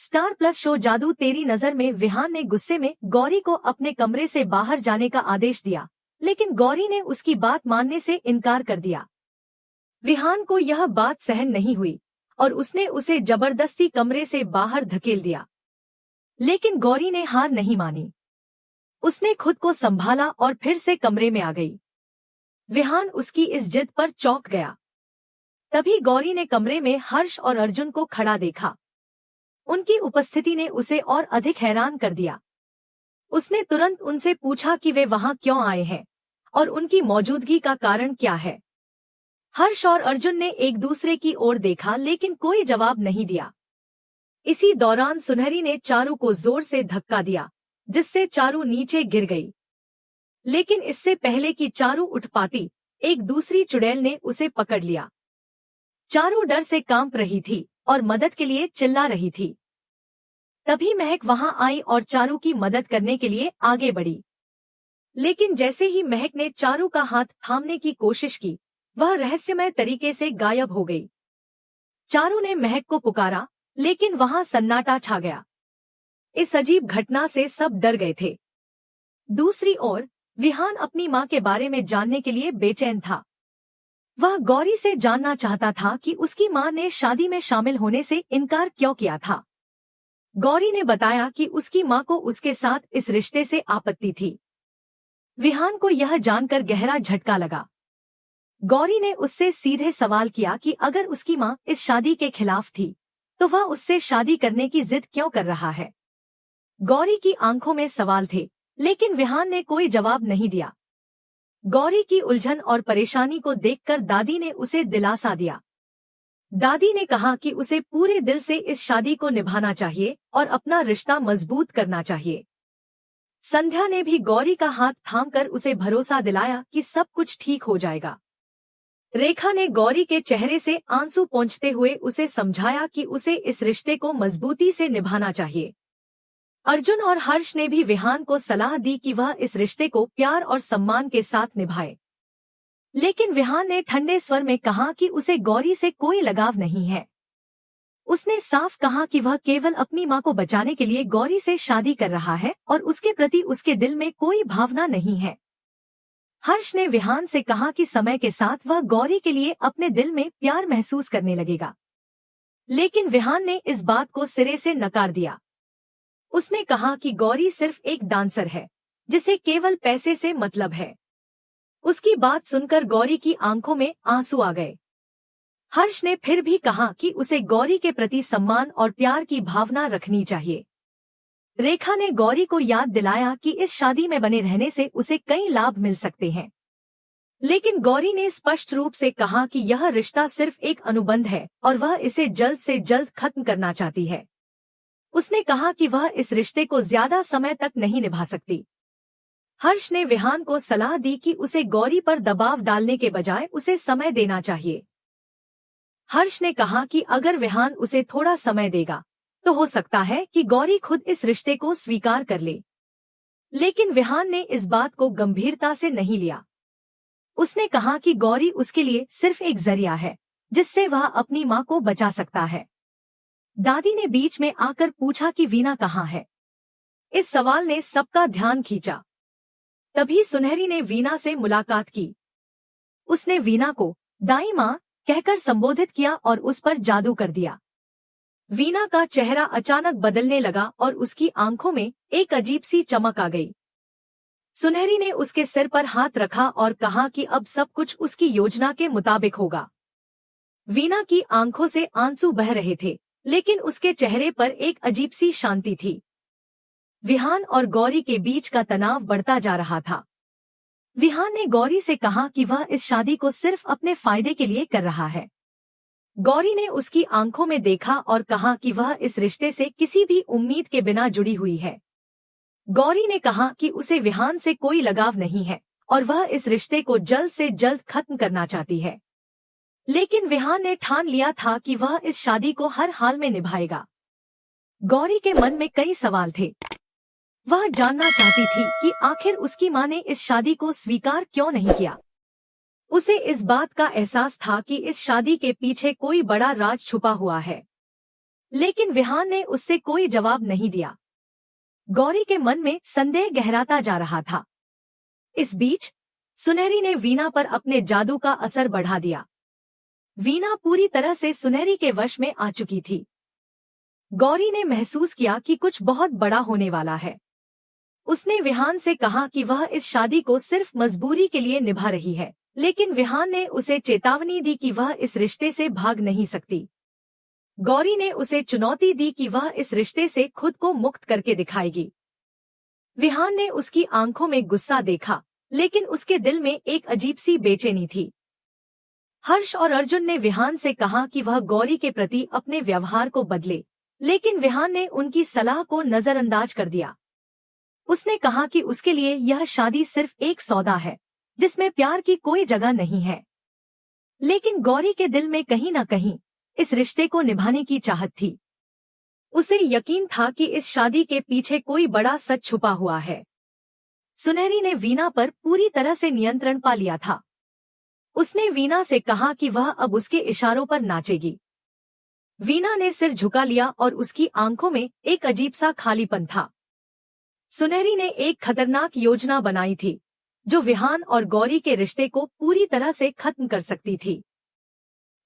Star plus show जादू तेरी नजर में विहान ने गुस्से में गौरी को अपने कमरे से बाहर जाने का आदेश दिया, लेकिन गौरी ने उसकी बात मानने से इनकार कर दिया। विहान को यह बात सहन नहीं हुई और उसने उसे जबरदस्ती कमरे से बाहर धकेल दिया, लेकिन गौरी ने हार नहीं मानी। उसने खुद को संभाला और फिर से कमरे में आ गई। विहान उसकी इस जिद पर चौंक गया। तभी गौरी ने कमरे में हर्ष और अर्जुन को खड़ा देखा। उनकी उपस्थिति ने उसे और अधिक हैरान कर दिया। उसने तुरंत उनसे पूछा कि वे वहां क्यों आए हैं और उनकी मौजूदगी का कारण क्या है। हर्ष और अर्जुन ने एक दूसरे की ओर देखा, लेकिन कोई जवाब नहीं दिया। इसी दौरान सुनहरी ने चारू को जोर से धक्का दिया, जिससे चारू नीचे गिर गई। लेकिन इससे पहले कि चारू उठ पाती, एक दूसरी चुड़ैल ने उसे पकड़ लिया। चारू डर से कांप रही थी और मदद के लिए चिल्ला रही थी। तभी महक वहां आई और चारू की मदद करने के लिए आगे बढ़ी। लेकिन जैसे ही महक ने चारू का हाथ थामने की कोशिश की, वह रहस्यमय तरीके से गायब हो गई। चारू ने महक को पुकारा, लेकिन वहां सन्नाटा छा गया। इस अजीब घटना से सब डर गए थे। दूसरी ओर विहान अपनी मां के बारे में जानने के लिए बेचैन था। वह गौरी से जानना चाहता था कि उसकी मां ने शादी में शामिल होने से इनकार क्यों किया था। गौरी ने बताया कि उसकी मां को उसके साथ इस रिश्ते से आपत्ति थी। विहान को यह जानकर गहरा झटका लगा। गौरी ने उससे सीधे सवाल किया कि अगर उसकी मां इस शादी के खिलाफ थी, तो वह उससे शादी करने की जिद क्यों कर रहा है। गौरी की आंखों में सवाल थे, लेकिन विहान ने कोई जवाब नहीं दिया। गौरी की उलझन और परेशानी को देखकर दादी ने उसे दिलासा दिया। दादी ने कहा कि उसे पूरे दिल से इस शादी को निभाना चाहिए और अपना रिश्ता मजबूत करना चाहिए। संध्या ने भी गौरी का हाथ थामकर उसे भरोसा दिलाया कि सब कुछ ठीक हो जाएगा। रेखा ने गौरी के चेहरे से आंसू पोंछते हुए उसे समझाया कि उसे इस रिश्ते को मजबूती से निभाना चाहिए। अर्जुन और हर्ष ने भी विहान को सलाह दी कि वह इस रिश्ते को प्यार और सम्मान के साथ निभाए। लेकिन विहान ने ठंडे स्वर में कहा कि उसे गौरी से कोई लगाव नहीं है। उसने साफ कहा कि वह केवल अपनी मां को बचाने के लिए गौरी से शादी कर रहा है और उसके प्रति उसके दिल में कोई भावना नहीं है। हर्ष ने विहान से कहा कि समय के साथ वह गौरी के लिए अपने दिल में प्यार महसूस करने लगेगा। लेकिन विहान ने इस बात को सिरे से नकार दिया। उसने कहा कि गौरी सिर्फ एक डांसर है, जिसे केवल पैसे से मतलब है। उसकी बात सुनकर गौरी की आंखों में आंसू आ गए। हर्ष ने फिर भी कहा कि उसे गौरी के प्रति सम्मान और प्यार की भावना रखनी चाहिए। रेखा ने गौरी को याद दिलाया कि इस शादी में बने रहने से उसे कई लाभ मिल सकते हैं। लेकिन गौरी ने स्पष्ट रूप से कहा कि यह रिश्ता सिर्फ एक अनुबंध है और वह इसे जल्द से जल्द खत्म करना चाहती है। उसने कहा कि वह इस रिश्ते को ज्यादा समय तक नहीं निभा सकती। हर्ष ने विहान को सलाह दी कि उसे गौरी पर दबाव डालने के बजाय उसे समय देना चाहिए। हर्ष ने कहा कि अगर विहान उसे थोड़ा समय देगा, तो हो सकता है कि गौरी खुद इस रिश्ते को स्वीकार कर ले। लेकिन विहान ने इस बात को गंभीरता से नहीं लिया। उसने कहा कि गौरी उसके लिए सिर्फ एक जरिया है, जिससे वह अपनी मां को बचा सकता है। दादी ने बीच में आकर पूछा कि वीना कहाँ है। इस सवाल ने सबका ध्यान खींचा। तभी सुनहरी ने वीना से मुलाकात की। उसने वीना को दाई मां कहकर संबोधित किया और उस पर जादू कर दिया। वीना का चेहरा अचानक बदलने लगा और उसकी आंखों में एक अजीब सी चमक आ गई। सुनहरी ने उसके सिर पर हाथ रखा और कहा कि अब सब कुछ उसकी योजना के मुताबिक होगा। वीना की आंखों से आंसू बह रहे थे, लेकिन उसके चेहरे पर एक अजीब सी शांति थी। विहान और गौरी के बीच का तनाव बढ़ता जा रहा था। विहान ने गौरी से कहा कि वह इस शादी को सिर्फ अपने फायदे के लिए कर रहा है। गौरी ने उसकी आंखों में देखा और कहा कि वह इस रिश्ते से किसी भी उम्मीद के बिना जुड़ी हुई है। गौरी ने कहा कि उसे विहान से कोई लगाव नहीं है और वह इस रिश्ते को जल्द से जल्द खत्म करना चाहती है। लेकिन विहान ने ठान लिया था कि वह इस शादी को हर हाल में निभाएगा। गौरी के मन में कई सवाल थे। वह जानना चाहती थी कि आखिर उसकी मां ने इस शादी को स्वीकार क्यों नहीं किया। उसे इस बात का एहसास था कि इस शादी के पीछे कोई बड़ा राज छुपा हुआ है। लेकिन विहान ने उससे कोई जवाब नहीं दिया। गौरी के मन में संदेह गहराता जा रहा था। इस बीच सुनहरी ने वीणा पर अपने जादू का असर बढ़ा दिया। वीणा पूरी तरह से सुनहरी के वश में आ चुकी थी। गौरी ने महसूस किया कि कुछ बहुत बड़ा होने वाला है। उसने विहान से कहा कि वह इस शादी को सिर्फ मजबूरी के लिए निभा रही है, लेकिन विहान ने उसे चेतावनी दी कि वह इस रिश्ते से भाग नहीं सकती। गौरी ने उसे चुनौती दी कि वह इस रिश्ते से खुद को मुक्त करके दिखाएगी। विहान ने उसकी आंखों में गुस्सा देखा, लेकिन उसके दिल में एक अजीब सी बेचैनी थी। हर्ष और अर्जुन ने विहान से कहा कि वह गौरी के प्रति अपने व्यवहार को बदले, लेकिन विहान ने उनकी सलाह को नजरअंदाज कर दिया। उसने कहा कि उसके लिए यह शादी सिर्फ एक सौदा है, जिसमें प्यार की कोई जगह नहीं है। लेकिन गौरी के दिल में कहीं न कहीं इस रिश्ते को निभाने की चाहत थी। उसे यकीन था कि इस शादी के पीछे कोई बड़ा सच छुपा हुआ है। सुनहरी ने वीणा पर पूरी तरह से नियंत्रण पा लिया था। उसने वीणा से कहा कि वह अब उसके इशारों पर नाचेगी। वीणा ने सिर झुका लिया और उसकी आंखों में एक अजीब सा खालीपन था। सुनहरी ने एक खतरनाक योजना बनाई थी, जो विहान और गौरी के रिश्ते को पूरी तरह से खत्म कर सकती थी।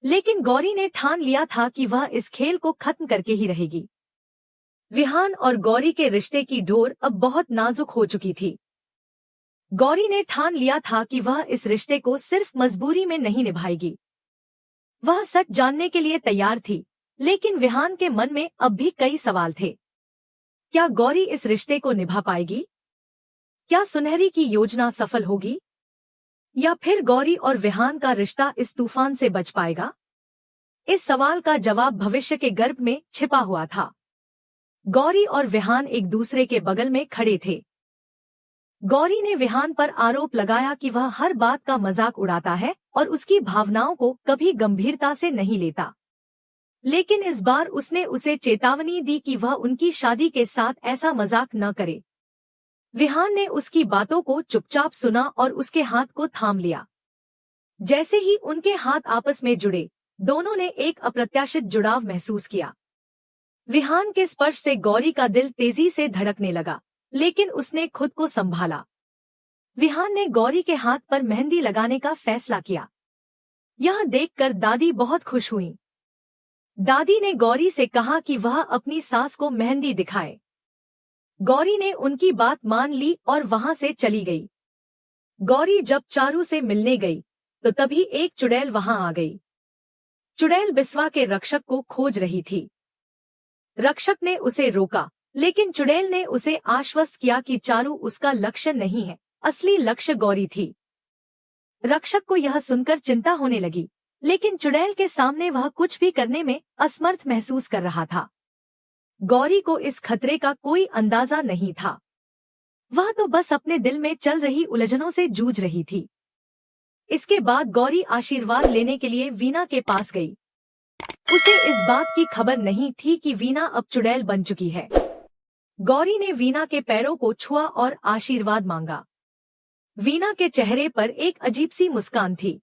लेकिन गौरी ने ठान लिया था कि वह इस खेल को खत्म करके ही रहेगी। विहान और गौरी के रिश्ते की डोर अब बहुत नाजुक हो चुकी थी। गौरी ने ठान लिया था कि वह इस रिश्ते को सिर्फ मजबूरी में नहीं निभाएगी। वह सच जानने के लिए तैयार थी, लेकिन विहान के मन में अब भी कई सवाल थे। क्या गौरी इस रिश्ते को निभा पाएगी? क्या सुनहरी की योजना सफल होगी? या फिर गौरी और विहान का रिश्ता इस तूफान से बच पाएगा? इस सवाल का जवाब भविष्य के गर्भ में छिपा हुआ था। गौरी और विहान एक दूसरे के बगल में खड़े थे। गौरी ने विहान पर आरोप लगाया कि वह हर बात का मजाक उड़ाता है और उसकी भावनाओं को कभी गंभीरता से नहीं लेता। लेकिन इस बार उसने उसे चेतावनी दी कि वह उनकी शादी के साथ ऐसा मजाक न करे। विहान ने उसकी बातों को चुपचाप सुना और उसके हाथ को थाम लिया। जैसे ही उनके हाथ आपस में जुड़े, दोनों ने एक अप्रत्याशित जुड़ाव महसूस किया। विहान के स्पर्श से गौरी का दिल तेजी से धड़कने लगा, लेकिन उसने खुद को संभाला। विहान ने गौरी के हाथ पर मेहंदी लगाने का फैसला किया। यह देखकर दादी बहुत खुश हुई। दादी ने गौरी से कहा कि वह अपनी सास को मेहंदी दिखाए। गौरी ने उनकी बात मान ली और वहां से चली गई। गौरी जब चारू से मिलने गई, तो तभी एक चुड़ैल वहां आ गई। चुड़ैल बिस्वा के रक्षक को खोज रही थी। रक्षक ने उसे रोका, लेकिन चुड़ैल ने उसे आश्वस्त किया कि चारू उसका लक्ष्य नहीं है, असली लक्ष्य गौरी थी। रक्षक को यह सुनकर चिंता होने लगी, लेकिन चुड़ैल के सामने वह कुछ भी करने में असमर्थ महसूस कर रहा था। गौरी को इस खतरे का कोई अंदाजा नहीं था। वह तो बस अपने दिल में चल रही उलझनों से जूझ रही थी। इसके बाद गौरी आशीर्वाद लेने के लिए वीणा के पास गई। उसे इस बात की खबर नहीं थी कि वीणा अब चुड़ैल बन चुकी है। गौरी ने वीणा के पैरों को छुआ और आशीर्वाद मांगा। वीणा के चेहरे पर एक अजीब सी मुस्कान थी।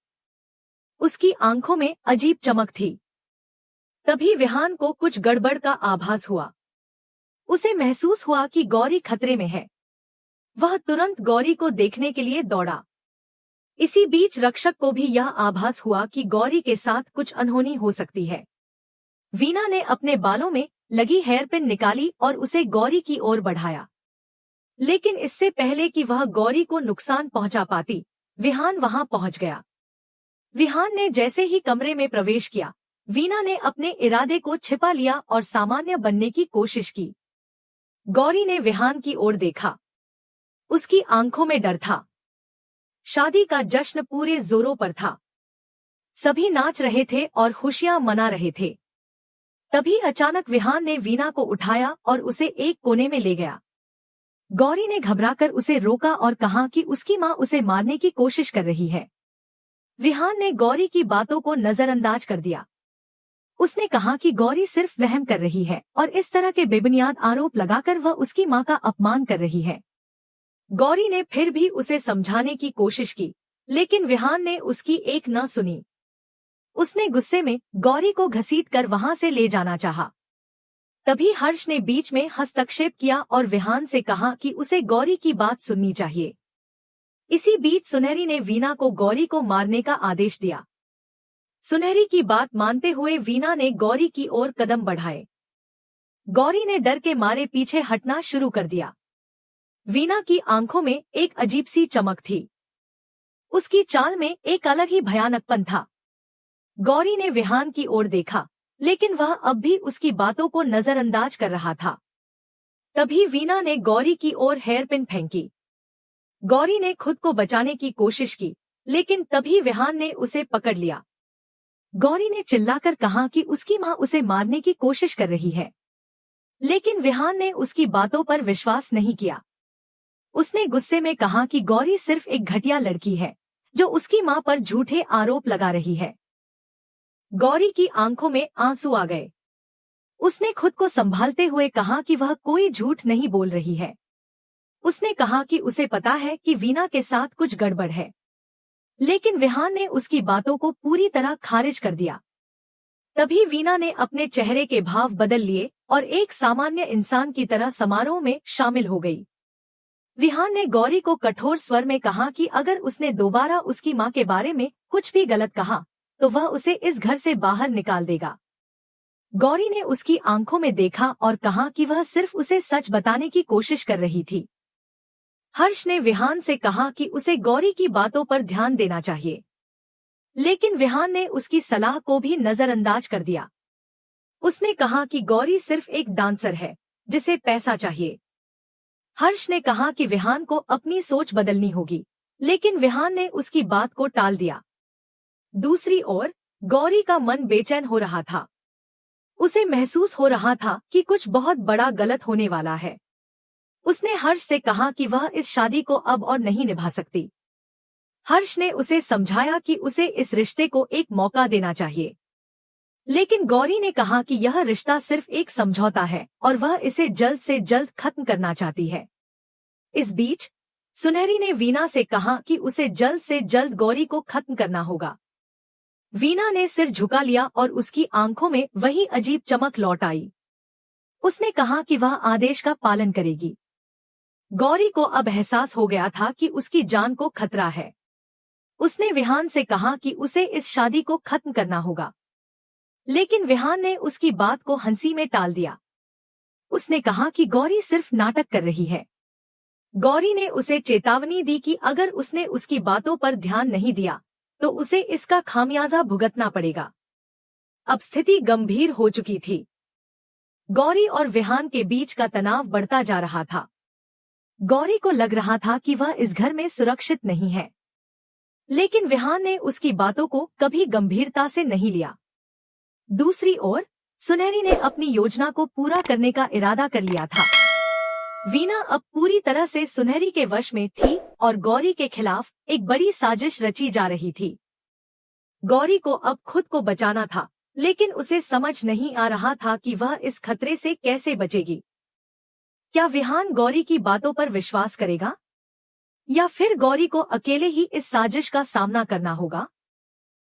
उसकी आंखों में अजीब चमक थी। तभी विहान को कुछ गड़बड़ का आभास हुआ। उसे महसूस हुआ कि गौरी खतरे में है। वह तुरंत गौरी को देखने के लिए दौड़ा। इसी बीच रक्षक को भी यह आभास हुआ कि गौरी के साथ कुछ अनहोनी हो सकती है। वीणा ने अपने बालों में लगी हेयरपिन निकाली और उसे गौरी की ओर बढ़ाया। लेकिन इससे पहले कि वह गौरी को नुकसान पहुंचा पाती, विहान वहां पहुंच गया। विहान ने जैसे ही कमरे में प्रवेश किया, वीणा ने अपने इरादे को छिपा लिया और सामान्य बनने की कोशिश की। गौरी ने विहान की ओर देखा। उसकी आंखों में डर था। शादी का जश्न पूरे जोरों पर था। सभी नाच रहे थे और खुशियां मना रहे थे। तभी अचानक विहान ने वीणा को उठाया और उसे एक कोने में ले गया। गौरी ने घबराकर उसे रोका और कहा कि उसकी मां उसे मारने की कोशिश कर रही है। विहान ने गौरी की बातों को नजरअंदाज कर दिया। उसने कहा कि गौरी सिर्फ वहम कर रही है और इस तरह के बेबुनियाद आरोप लगाकर वह उसकी मां का अपमान कर रही है। गौरी ने फिर भी उसे समझाने की कोशिश की, लेकिन विहान ने उसकी एक न सुनी। उसने गुस्से में गौरी को घसीटकर वहां से ले जाना चाहा। तभी हर्ष ने बीच में हस्तक्षेप किया और विहान से कहा कि उसे गौरी की बात सुननी चाहिए। इसी बीच सुनहरी ने वीणा को गौरी को मारने का आदेश दिया। सुनहरी की बात मानते हुए वीणा ने गौरी की ओर कदम बढ़ाए। गौरी ने डर के मारे पीछे हटना शुरू कर दिया। वीणा की आंखों में एक अजीब सी चमक थी। उसकी चाल में एक अलग ही भयानकपन था। गौरी ने विहान की ओर देखा, लेकिन वह अब भी उसकी बातों को नजरअंदाज कर रहा था। तभी वीणा ने गौरी की ओर हेयरपिन फेंकी। गौरी ने खुद को बचाने की कोशिश की, लेकिन तभी विहान ने उसे पकड़ लिया। गौरी ने चिल्लाकर कहा कि उसकी मां उसे मारने की कोशिश कर रही है, लेकिन विहान ने उसकी बातों पर विश्वास नहीं किया। उसने गुस्से में कहा कि गौरी सिर्फ एक घटिया लड़की है जो उसकी मां पर झूठे आरोप लगा रही है। गौरी की आंखों में आंसू आ गए। उसने खुद को संभालते हुए कहा कि वह कोई झूठ नहीं बोल रही है। उसने कहा कि उसे पता है कि वीणा के साथ कुछ गड़बड़ है, लेकिन विहान ने उसकी बातों को पूरी तरह खारिज कर दिया। तभी वीणा ने अपने चेहरे के भाव बदल लिए और एक सामान्य इंसान की तरह समारोह में शामिल हो गई। विहान ने गौरी को कठोर स्वर में कहा कि अगर उसने दोबारा उसकी मां के बारे में कुछ भी गलत कहा तो वह उसे इस घर से बाहर निकाल देगा। गौरी ने उसकी आंखों में देखा और कहा कि वह सिर्फ उसे सच बताने की कोशिश कर रही थी। हर्ष ने विहान से कहा कि उसे गौरी की बातों पर ध्यान देना चाहिए, लेकिन विहान ने उसकी सलाह को भी नजरअंदाज कर दिया। उसने कहा कि गौरी सिर्फ एक डांसर है जिसे पैसा चाहिए। हर्ष ने कहा कि विहान को अपनी सोच बदलनी होगी, लेकिन विहान ने उसकी बात को टाल दिया। दूसरी ओर गौरी का मन बेचैन हो रहा था। उसे महसूस हो रहा था कि कुछ बहुत बड़ा गलत होने वाला है। उसने हर्ष से कहा कि वह इस शादी को अब और नहीं निभा सकती। हर्ष ने उसे समझाया कि उसे इस रिश्ते को एक मौका देना चाहिए, लेकिन गौरी ने कहा कि यह रिश्ता सिर्फ एक समझौता है और वह इसे जल्द से जल्द खत्म करना चाहती है। इस बीच सुनहरी ने वीणा से कहा कि उसे जल्द से जल्द गौरी को खत्म करना होगा। वीणा ने सिर झुका लिया और उसकी आंखों में वही अजीब चमक लौट आई। उसने कहा कि वह आदेश का पालन करेगी। गौरी को अब एहसास हो गया था कि उसकी जान को खतरा है। उसने विहान से कहा कि उसे इस शादी को खत्म करना होगा, लेकिन विहान ने उसकी बात को हंसी में टाल दिया। उसने कहा कि गौरी सिर्फ नाटक कर रही है। गौरी ने उसे चेतावनी दी कि अगर उसने उसकी बातों पर ध्यान नहीं दिया तो उसे इसका खामियाजा भुगतना पड़ेगा। अब स्थिति गंभीर हो चुकी थी। गौरी और विहान के बीच का तनाव बढ़ता जा रहा था। गौरी को लग रहा था कि वह इस घर में सुरक्षित नहीं है, लेकिन विहान ने उसकी बातों को कभी गंभीरता से नहीं लिया। दूसरी ओर सुनहरी ने अपनी योजना को पूरा करने का इरादा कर लिया था। वीणा अब पूरी तरह से सुनहरी के वश में थी और गौरी के खिलाफ एक बड़ी साजिश रची जा रही थी। गौरी को अब खुद को बचाना था, लेकिन उसे समझ नहीं आ रहा था कि वह इस खतरे से कैसे बचेगी। क्या विहान गौरी की बातों पर विश्वास करेगा, या फिर गौरी को अकेले ही इस साजिश का सामना करना होगा?